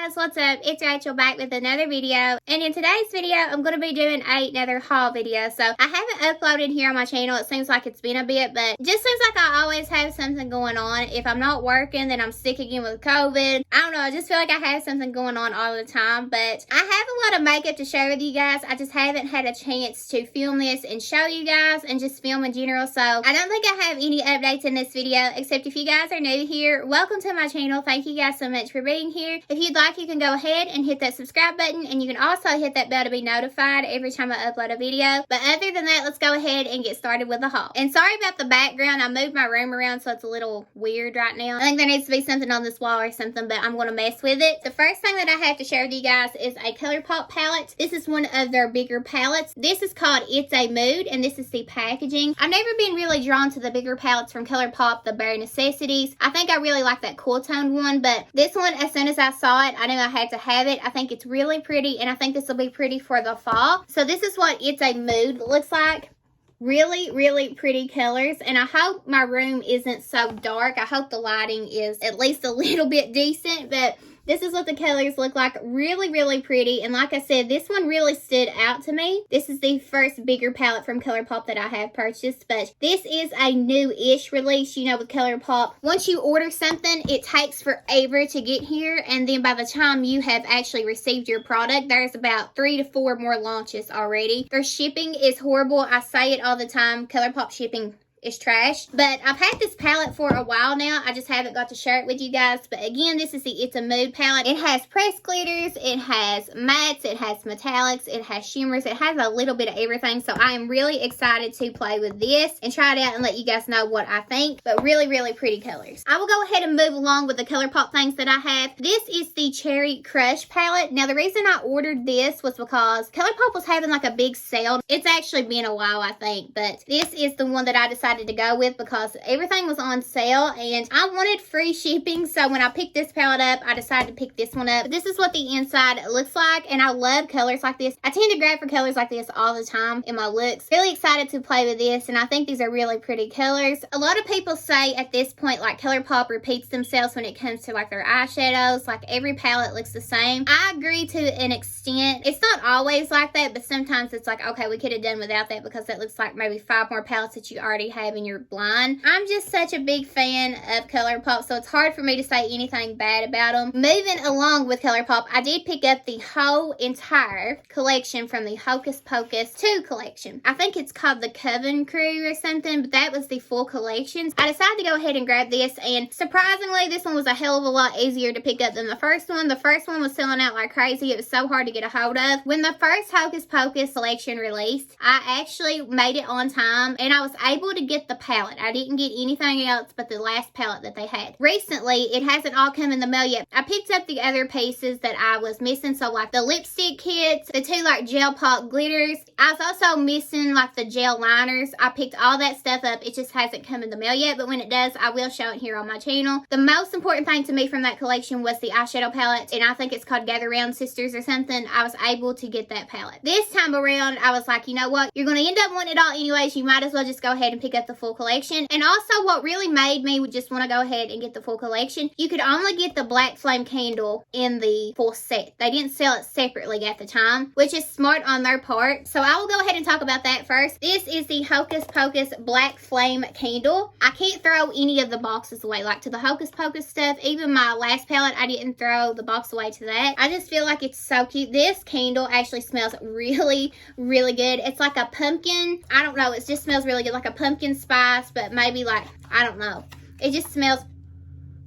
guys, what's up? It's Rachel back with another video, and in today's video I'm going to be doing another haul video. So I haven't uploaded here on my channel. It seems like it's been a bit, but it just seems like I always have something going on. If I'm not working, then I'm sick again with COVID. I don't know, I just feel like I have something going on all the time, but I have a lot of makeup to share with you guys. I just haven't had a chance to film this and show you guys and just film in general. So I don't think I have any updates in this video, except if you guys are new here, welcome to my channel. Thank you guys so much for being here. If you'd like, you can go ahead and hit that subscribe button, and you can also hit that bell to be notified every time I upload a video. But other than that, let's go ahead and get started with the haul. And sorry about the background. I moved my room around, so it's a little weird right now. I think there needs to be something on this wall or something, but I'm going to mess with it. The first thing that I have to share with you guys is a Colourpop palette. This is one of their bigger palettes. This is called It's a Mood, and this is the packaging. I've never been really drawn to the bigger palettes from Colourpop, the Bare Necessities. I think I really like that cool toned one, but this one, as soon as I saw it, I knew I had to have it. I think it's really pretty, and I think this will be pretty for the fall. So this is what It's a Mood looks like. Really pretty colors, and I hope my room isn't so dark. I hope the lighting is at least a little bit decent, but this is what the colors look like. Really pretty. And like I said, this one really stood out to me. This is the first bigger palette from Colourpop that I have purchased, but this is a new-ish release. You know, with Colourpop, once you order something, it takes forever to get here, and then by the time you have actually received your product, there's about 3 to 4 more launches already. Their shipping is horrible. I say it all the time. Colourpop shipping is trash. But I've had this palette for a while now. I just haven't got to share it with you guys. But again, this is the It's a Mood palette. It has pressed glitters, it has mattes, it has metallics, it has shimmers, it has a little bit of everything. So I am really excited to play with this and try it out and let you guys know what I think. But really pretty colors. I will go ahead and move along with the Colourpop things that I have. This is the Cherry Crush palette. Now the reason I ordered this was because Colourpop was having like a big sale. It's actually been a while, I think, but this is the one that I decided to go with because everything was on sale and I wanted free shipping. So when I picked this palette up, I decided to pick this one up. But this is what the inside looks like, and I love colors like this. I tend to grab for colors like this all the time in my looks. Really excited to play with this, and I think these are really pretty colors. A lot of people say at this point, like, Colourpop repeats themselves when it comes to like their eyeshadows. Like, every palette looks the same. I agree to an extent. It's not always like that, but sometimes it's like, okay, we could have done without that because that looks like maybe 5 more palettes that you already have in your blind. I'm just such a big fan of Colourpop, so it's hard for me to say anything bad about them. Moving along with Colourpop, I did pick up the whole entire collection from the Hocus Pocus 2 collection. I think it's called the Coven Crew or something, but that was the full collection. I decided to go ahead and grab this, and surprisingly, this one was a hell of a lot easier to pick up than the first one. The first one was selling out like crazy. It was so hard to get a hold of. When the first Hocus Pocus collection released, I actually made it on time, and I was able to get the palette. I didn't get anything else but the last palette that they had. Recently, it hasn't all come in the mail yet. I picked up the other pieces that I was missing, so like the lipstick kits, the 2 like gel pop glitters. I was also missing like the gel liners. I picked all that stuff up. It just hasn't come in the mail yet, but when it does, I will show it here on my channel. The most important thing to me from that collection was the eyeshadow palette, and I think it's called Gather Round Sisters or something. I was able to get that palette. This time around, I was like, you know what? You're going to end up wanting it all anyways. You might as well just go ahead and pick up the full collection. And also, what really made me just want to go ahead and get the full collection, you could only get the Black Flame candle in the full set. They didn't sell it separately at the time, which is smart on their part. So I will go ahead and talk about that first. This is the Hocus Pocus Black Flame candle. I can't throw any of the boxes away. Like, to the Hocus Pocus stuff, even my last palette, I didn't throw the box away to that. I just feel like it's so cute. This candle actually smells really good. It's like a pumpkin. I don't know. It just smells really good, like a pumpkin spice, but maybe like, I don't know. It just smells,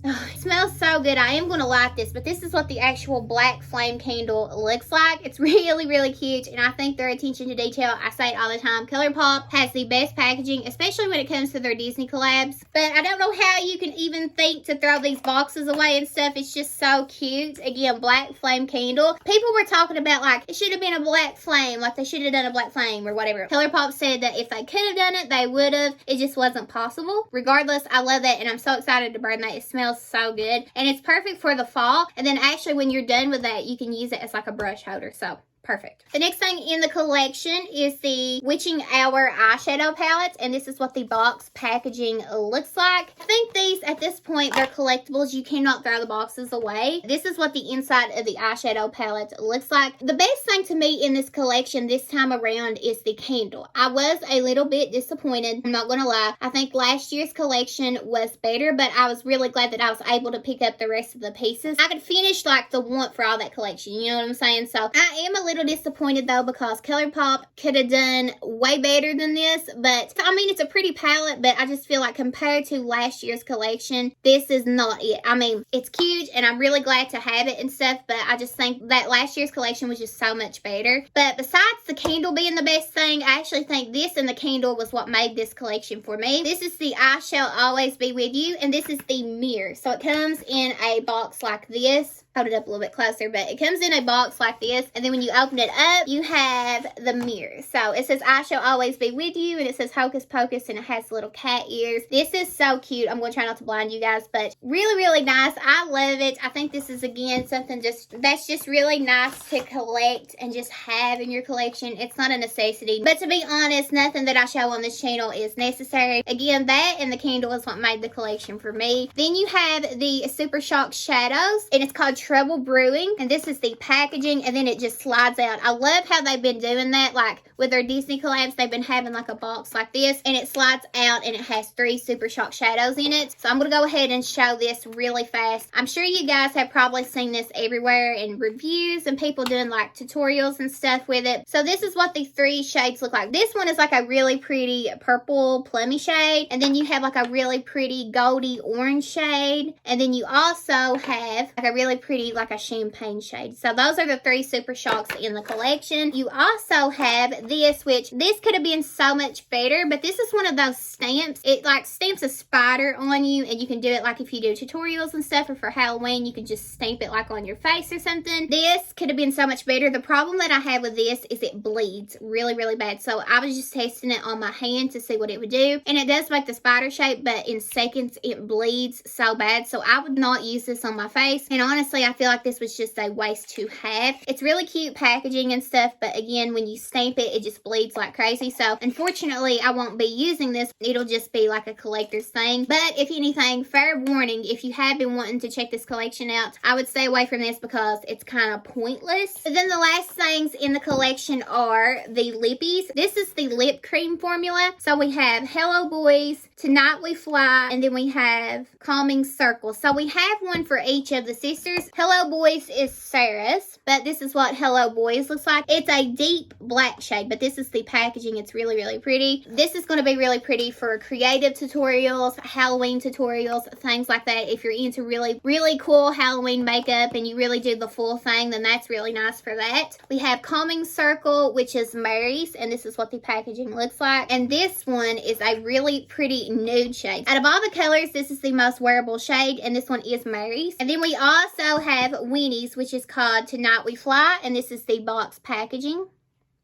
oh, it smells so good. I am going to light this, but this is what the actual Black Flame candle looks like. It's really cute, and I think their attention to detail, I say it all the time, Colourpop has the best packaging, especially when it comes to their Disney collabs. But I don't know how you can even think to throw these boxes away and stuff. It's just so cute. Again, Black Flame candle. People were talking about like, it should have been a black flame, like they should have done a black flame or whatever. Colourpop said that if they could have done it, they would have. It just wasn't possible. Regardless, I love that, and I'm so excited to burn that. It smells so good, and it's perfect for the fall. And then actually, when you're done with that, you can use it as like a brush holder. So perfect. The next thing in the collection is the Witching Hour eyeshadow palettes, and this is what the box packaging looks like. I think these, at this point, they're collectibles. You cannot throw the boxes away. This is what the inside of the eyeshadow palette looks like. The best thing to me in this collection this time around is the candle. I was a little bit disappointed, I'm not gonna lie. I think last year's collection was better, but I was really glad that I was able to pick up the rest of the pieces. I could finish like the want for all that collection, you know what I'm saying? So I am a little disappointed though, because Colourpop could have done way better than this. But I mean, it's a pretty palette, but I just feel like compared to last year's collection, this is not it. I mean, it's cute and I'm really glad to have it and stuff, but I just think that last year's collection was just so much better. But besides the candle being the best thing, I actually think this and the candle was what made this collection for me. This is the I Shall Always Be With You, and this is the mirror. So it comes in a box like this. Hold it up a little bit closer, but it comes in a box like this, and then when you open it up, you have the mirror. So it says I Shall Always Be With You, and it says Hocus Pocus, and it has little cat ears. This is so cute. I'm going to try not to blind you guys, but really, really nice. I love it. I think this is, again, something that's just really nice to collect and just have in your collection. It's not a necessity, but to be honest, nothing that I show on this channel is necessary. Again, that and the candle is what made the collection for me. Then you have the Super Shock Shadows, and it's called Trouble Brewing, and this is the packaging, and then it just slides out. I love how they've been doing that, like with their Disney collabs. They've been having like a box like this, and it slides out, and it has 3 Super Shock Shadows in it. So I'm gonna go ahead and show this really fast. I'm sure you guys have probably seen this everywhere in reviews and people doing like tutorials and stuff with it. So this is what the 3 shades look like. This one is like a really pretty purple plummy shade, and then you have like a really pretty goldy orange shade, and then you also have like a really pretty like a champagne shade. So those are the 3 Super Shocks in the collection. You also have this, which this could have been so much better, but this is one of those stamps. It like stamps a spider on you, and you can do it like if you do tutorials and stuff, or for Halloween you can just stamp it like on your face or something. This could have been so much better. The problem that I have with this is it bleeds really, really bad. So I was just testing it on my hand to see what it would do, and it does make the spider shape, but in seconds it bleeds so bad. So I would not use this on my face, and honestly I feel like this was just a waste to have. It's really cute packaging and stuff, but again, when you stamp it, it just bleeds like crazy. So unfortunately I won't be using this. It'll just be like a collector's thing. But if anything, fair warning, if you have been wanting to check this collection out, I would stay away from this because it's kind of pointless. But then the last things in the collection are the Lippies. This is the lip cream formula. So we have Hello Boys, Tonight We Fly, and then we have Calming Circle. So we have one for each of the sisters. Hello Boys is Sarah's, but this is what Hello Boys looks like. It's a deep black shade, but this is the packaging. It's really, really pretty. This is going to be really pretty for creative tutorials, Halloween tutorials, things like that. If you're into really, really cool Halloween makeup and you really do the full thing, then that's really nice for that. We have Calming Circle, which is Mary's, and this is what the packaging looks like. And this one is a really pretty nude shade. Out of all the colors, this is the most wearable shade, and this one is Mary's. And then we also have Winnie's, which is called Tonight We Fly, and this is the box packaging.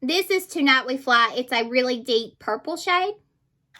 This is Tonight We Fly. It's a really deep purple shade.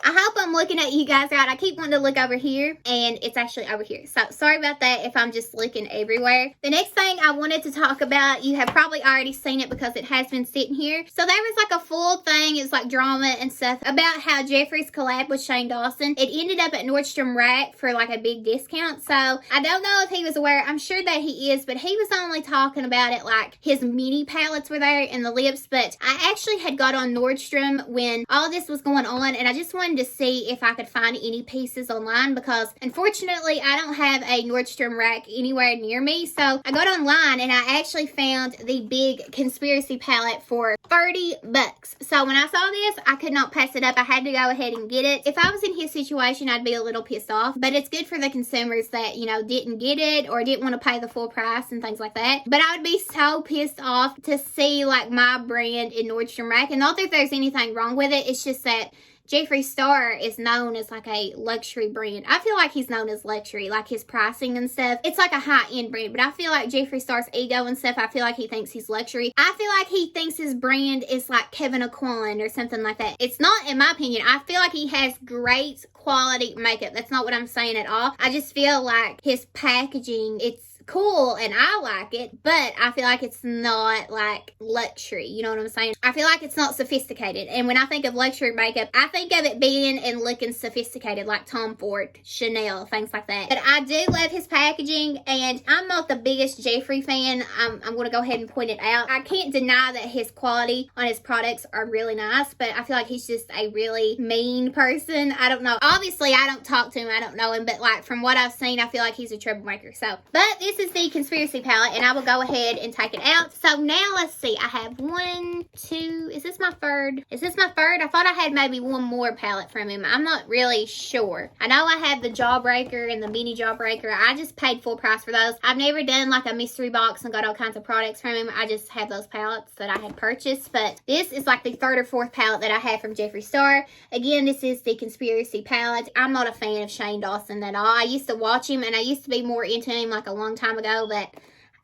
I hope I'm looking at you guys right. I keep wanting to look over here, and it's actually over here. So sorry about that if I'm just looking everywhere. The next thing I wanted to talk about, you have probably already seen it because it has been sitting here. So there was like a full thing, it's like drama and stuff, about how Jeffree's collab with Shane Dawson. It ended up at Nordstrom Rack for like a big discount. So I don't know if he was aware. I'm sure that he is, but he was only talking about it like his mini palettes were there and the lips. But I actually had got on Nordstrom when all this was going on, and I just wanted to see if I could find any pieces online, because unfortunately I don't have a Nordstrom Rack anywhere near me. So I got online and I actually found the big conspiracy palette for $30. So when I saw this, I could not pass it up. I had to go ahead and get it. If I was in his situation, I'd be a little pissed off, but it's good for the consumers that, you know, didn't get it or didn't want to pay the full price and things like that. But I would be so pissed off to see like my brand in Nordstrom Rack, and not that there's anything wrong with it. It's just that Jeffree Star is known as like a luxury brand. I feel like he's known as luxury, like his pricing and stuff. It's like a high-end brand, but I feel like Jeffree Star's ego and stuff, I feel like he thinks he's luxury. I feel like he thinks his brand is like Kevin Aucoin or something like that. It's not, in my opinion. I feel like he has great quality makeup. That's not what I'm saying at all. I just feel like his packaging, it's cool and I like it, but I feel like it's not like luxury. You know what I'm saying? I feel like it's not sophisticated. And when I think of luxury makeup, I think of it being and looking sophisticated, like Tom Ford, Chanel, things like that. But I do love his packaging, and I'm not the biggest Jeffree fan. I'm going to go ahead and point it out. I can't deny that his quality on his products are really nice, but I feel like he's just a really mean person. I don't know. Obviously, I don't talk to him. I don't know him, but like from what I've seen, I feel like he's a troublemaker. So, but this is the Conspiracy palette, and I will go ahead and take it out. So now let's see. I have 1, 2, is this my third? Is this my third? I thought I had maybe one more palette from him. I'm not really sure. I know I have the Jawbreaker and the mini Jawbreaker. I just paid full price for those. I've never done like a mystery box and got all kinds of products from him. I just have those palettes that I had purchased, but this is like the third or fourth palette that I have from Jeffree Star. Again, this is the Conspiracy palette. I'm not a fan of Shane Dawson at all. I used to watch him and I used to be more into him like a long time ago, but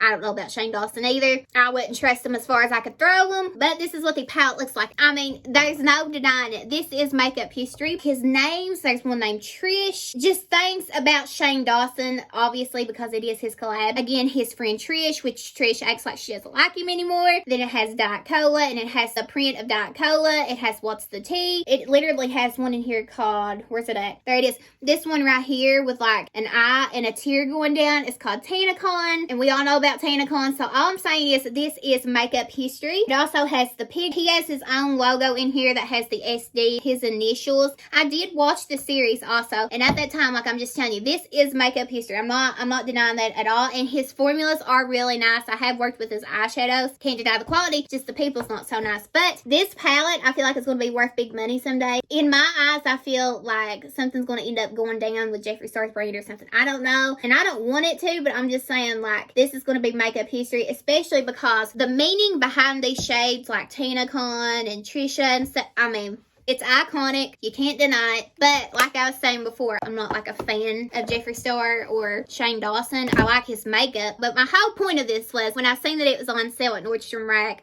I don't know about Shane Dawson either. I wouldn't trust him as far as I could throw him. But this is what the palette looks like. I mean, there's no denying it. This is makeup history. His names, there's one named Trish. Just things about Shane Dawson, obviously, because it is his collab. Again, his friend Trish, which Trish acts like she doesn't like him anymore. Then it has Diet Cola, and it has the print of Diet Cola. It has What's the Tea. It literally has one in here called, where's it at? There it is. This one right here with like an eye and a tear going down is called TanaCon. And we all know about TanaCon, so all I'm saying is that this is makeup history. It also has the pig. He has his own logo in here that has the SD, his initials. I did watch the series also, and at that time, like I'm just telling you, this is makeup history. I'm not denying that at all, and his formulas are really nice. I have worked with his eyeshadows. Can't deny the quality, just the people's not so nice. But this palette, I feel like it's going to be worth big money someday. In my eyes, I feel like something's going to end up going down with Jeffree Star's brand or something. I don't know, and I don't want it to, but I'm just saying like this is going to be makeup history, especially because the meaning behind these shades like TanaCon and Trisha and stuff, I mean, it's iconic. You can't deny it. But like I was saying before, I'm not like a fan of Jeffree Star or Shane Dawson. I like his makeup. But my whole point of this was when I seen that it was on sale at Nordstrom Rack,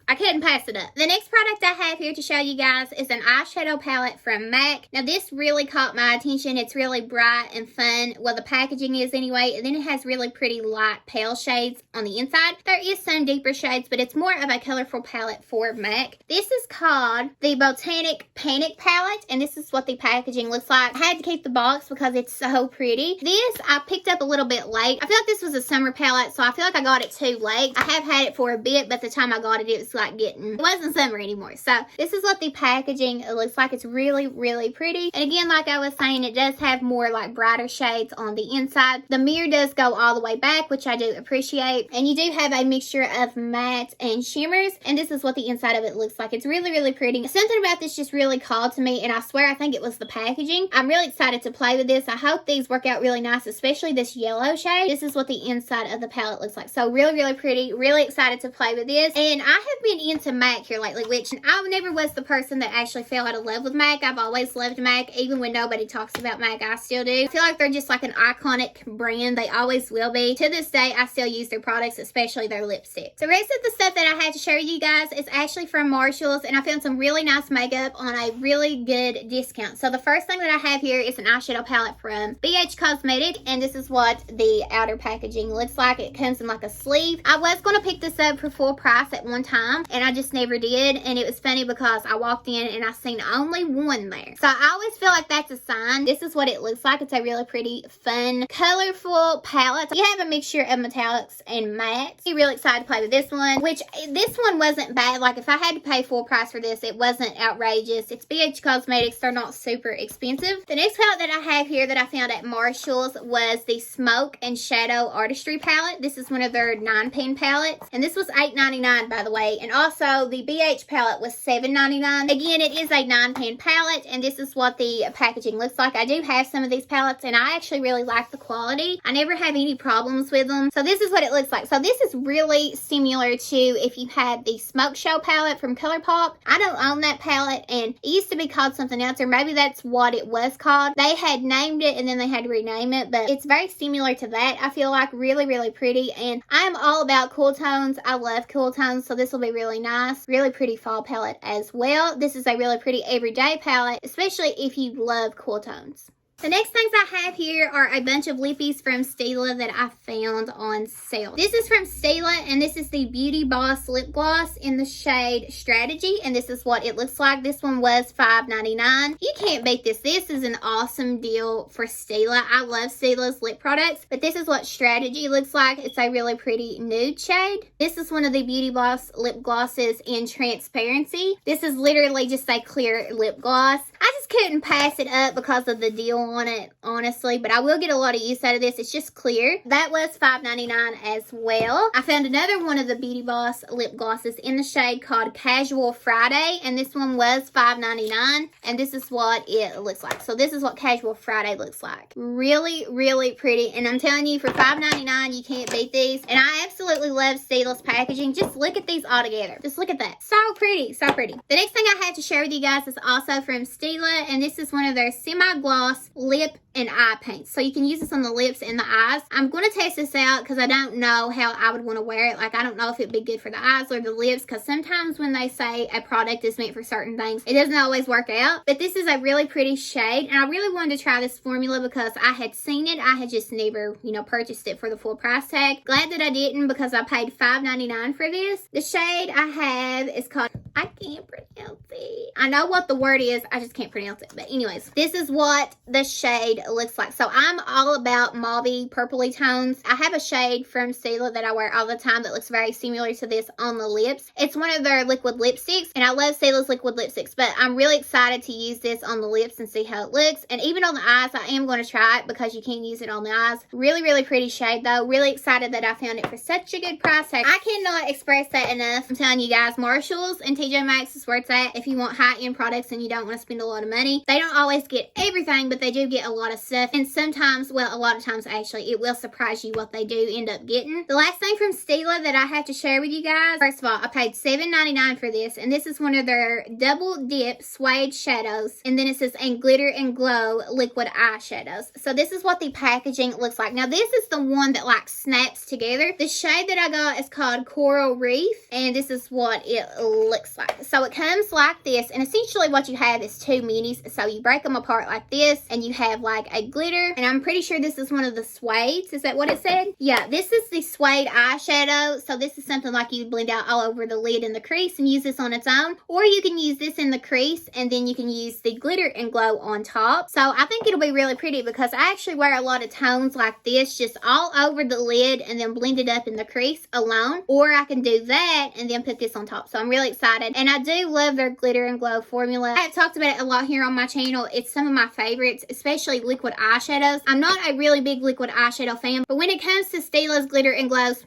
I couldn't pass it up. The next product I have here to show you guys is an eyeshadow palette from MAC. Now this really caught my attention. It's really bright and fun. Well, the packaging is anyway. And then it has really pretty light pale shades on the inside. There is some deeper shades, but it's more of a colorful palette for MAC. This is called the Botanic Panic palette. And this is what the packaging looks like. I had to keep the box because it's so pretty. This I picked up a little bit late. I feel like this was a summer palette, so I feel like I got it too late. I have had it for a bit, but the time I got it, it was like it wasn't summer anymore. So this is what the packaging looks like. It's really, really pretty. And again, like I was saying, it does have more like brighter shades on the inside. The mirror does go all the way back, which I do appreciate. And you do have a mixture of matte and shimmers. And this is what the inside of it looks like. It's really, really pretty. Something about this just really called to me, and I swear I think it was the packaging. I'm really excited to play with this. I hope these work out really nice, especially this yellow shade. This is what the inside of the palette looks like. So really, really pretty. Really excited to play with this. And I have been into MAC here lately, which I never was the person that actually fell out of love with MAC. I've always loved MAC. Even when nobody talks about MAC, I still do. I feel like they're just like an iconic brand. They always will be. To this day, I still use their products, especially their lipsticks. The rest of the stuff that I had to share with you guys is actually from Marshalls, and I found some really nice makeup on a really good discount. So the first thing that I have here is an eyeshadow palette from BH Cosmetics, and this is what the outer packaging looks like. It comes in like a sleeve. I was going to pick this up for full price at one time, and I just never did. And it was funny because I walked in and I seen only one there. So I always feel like that's a sign. This is what it looks like. It's a really pretty, fun, colorful palette. You have a mixture of metallics and mattes. I'm really excited to play with this one, which this one wasn't bad. Like if I had to pay full price for this, it wasn't outrageous. It's BH Cosmetics. They're not super expensive. The next palette that I have here that I found at Marshalls was the Smoke and Shadow Artistry palette. This is one of their 9-pan palettes, and this was $8.99 by the way. And also the BH palette was $7.99. Again, it is a 9-pan palette, and this is what the packaging looks like. I do have some of these palettes, and I actually really like the quality. I never have any problems with them. So this is what it looks like. So this is really similar to if you had the Smoke Show palette from Colourpop. I don't own that palette, and it used to be called something else, or maybe that's what it was called. They had named it, and then they had to rename it, but it's very similar to that. I feel like really, really pretty, and I'm all about cool tones. I love cool tones, so this will be really nice. Really pretty fall palette as well. This is a really pretty everyday palette, especially if you love cool tones. The next things I have here are a bunch of Lippies from Stila that I found on sale. This is from Stila, and this is the Beauty Boss Lip Gloss in the shade Strategy, and this is what it looks like. This one was $5.99. You can't beat this. This is an awesome deal for Stila. I love Stila's lip products, but this is what Strategy looks like. It's a really pretty nude shade. This is one of the Beauty Boss lip glosses in Transparency. This is literally just a clear lip gloss. I just couldn't pass it up because of the deal on it, honestly, but I will get a lot of use out of this. It's just clear. That was $5.99 as well. I found another one of the Beauty Boss lip glosses in the shade called Casual Friday, and this one was $5.99, and this is what it looks like. So this is what Casual Friday looks like. Really, really pretty, and I'm telling you, for $5.99, you can't beat these, and I absolutely love Stila's packaging. Just look at these all together. Just look at that. So pretty, so pretty. The next thing I have to share with you guys is also from Stila, and this is one of their semi-gloss lip and eye paints. So you can use this on the lips and the eyes. I'm going to test this out because I don't know how I would want to wear it. Like, I don't know if it'd be good for the eyes or the lips, because sometimes when they say a product is meant for certain things, it doesn't always work out. But this is a really pretty shade, and I really wanted to try this formula because I had seen it. I had just never, purchased it for the full price tag. Glad that I didn't, because I paid $5.99 for this. The shade I have is called, I can't pronounce it. I know what the word is, I just can't pronounce it. But anyways, this is what the shade looks like. So I'm all about mauvey, purpley tones. I have a shade from Stila that I wear all the time that looks very similar to this on the lips. It's one of their liquid lipsticks, and I love Stila's liquid lipsticks, but I'm really excited to use this on the lips and see how it looks. And even on the eyes, I am going to try it because you can use it on the eyes. Really, really pretty shade though. Really excited that I found it for such a good price tag. I cannot express that enough. I'm telling you guys, Marshalls and TJ Maxx is where it's at if you want high-end products and you don't want to spend a lot of money. They don't always get everything, but they do get a lot of stuff, and sometimes, well, a lot of times actually, it will surprise you what they do end up getting. The last thing from Stila that I have to share with you guys, first of all, I paid $7.99 for this, and this is one of their double dip suede shadows, and then it says and glitter and glow liquid eyeshadows. So this is what the packaging looks like. Now this is the one that like snaps together. The shade that I got is called Coral Reef, and this is what it looks like. So it comes like this, and essentially what you have is two minis. So you break them apart like this, and you have like a glitter, and I'm pretty sure this is one of the suedes. Is that what it said? Yeah, this is the suede eyeshadow. So this is something like you blend out all over the lid and the crease and use this on its own, or you can use this in the crease and then you can use the glitter and glow on top. So I think it'll be really pretty because I actually wear a lot of tones like this just all over the lid and then blend it up in the crease alone, or I can do that and then put this on top. So I'm really excited, and I do love their glitter and glow formula. I have talked about it a lot here on my channel. It's some of my favorites, especially liquid eyeshadows. I'm not a really big liquid eyeshadow fan, but when it comes to Stila's glitter and glows,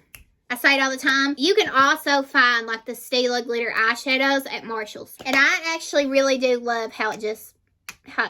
I say it all the time, you can also find like the Stila glitter eyeshadows at Marshall's. And I actually really do love how it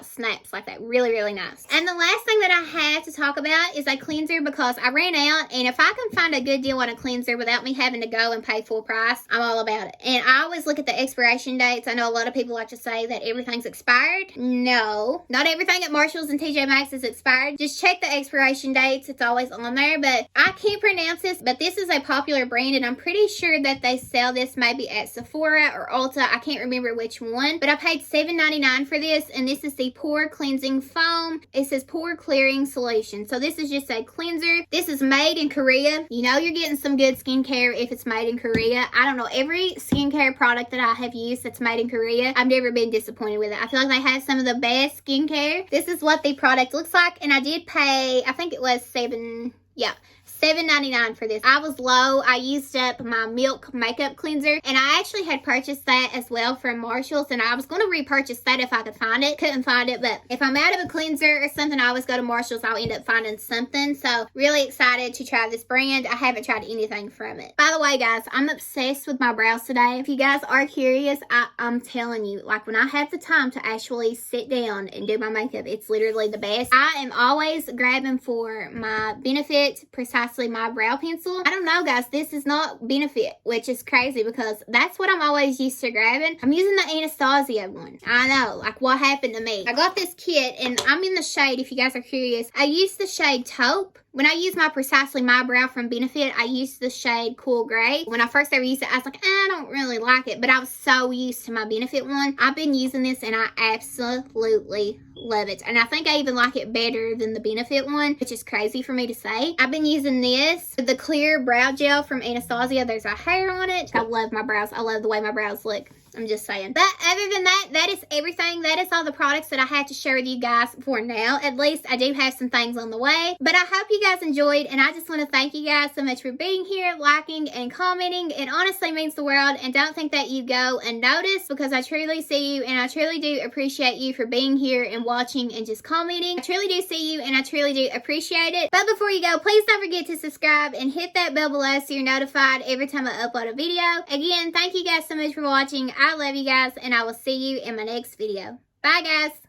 snaps like that. Really, really nice. And the last thing that I have to talk about is a cleanser, because I ran out, and if I can find a good deal on a cleanser without me having to go and pay full price, I'm all about it. And I always look at the expiration dates. I know a lot of people like to say that everything's expired. No, not everything at Marshall's and TJ Maxx is expired. Just check the expiration dates. It's always on there. But I can't pronounce this, but this is a popular brand, and I'm pretty sure that they sell this maybe at Sephora or Ulta. I can't remember which one, but I paid $7.99 for this, and this is the Pore Cleansing Foam. It says Pore Clearing Solution. So this is just a cleanser. This is made in Korea. You know you're getting some good skincare if it's made in Korea. I don't know, every skincare product that I have used that's made in Korea, I've never been disappointed with it. I feel like they have some of the best skincare. This is what the product looks like, and I did pay, I think it was $7.99 for this. I was low. I used up my Milk makeup cleanser, and I actually had purchased that as well from Marshall's, and I was going to repurchase that if I could find it. Couldn't find it, but if I'm out of a cleanser or something, I always go to Marshall's. I'll end up finding something. So really excited to try this brand. I haven't tried anything from it. By the way, guys, I'm obsessed with my brows today. If you guys are curious, I'm telling you, like when I have the time to actually sit down and do my makeup, it's literally the best. I am always grabbing for my Benefit Precisely My Brow Pencil. I don't know, guys, this is not Benefit, which is crazy because that's what I'm always used to grabbing. I'm using the Anastasia one. I know, like what happened to me. I got this kit, and I'm in the shade, if you guys are curious, I use the shade Taupe. When I use my Precisely My Brow from Benefit, I use the shade Cool Gray. When I first ever used it, I was like, I don't really like it, but I was so used to my Benefit one. I've been using this, and I absolutely love it. And I think I even like it better than the Benefit one, which is crazy for me to say. I've been using this, the clear brow gel from Anastasia. There's a hair on it. I love my brows. I love the way my brows look. I'm just saying. But other than that, that is everything. That is all the products that I had to share with you guys for now. At least I do have some things on the way. But I hope you guys enjoyed, and I just want to thank you guys so much for being here, liking, and commenting. It honestly means the world, and don't think that you go unnoticed, because I truly see you, and I truly do appreciate you for being here and watching and just commenting. I truly do see you, and I truly do appreciate it. But before you go, please don't forget to subscribe and hit that bell below so you're notified every time I upload a video. Again, thank you guys so much for watching. I love you guys, and I will see you in my next video. Bye, guys.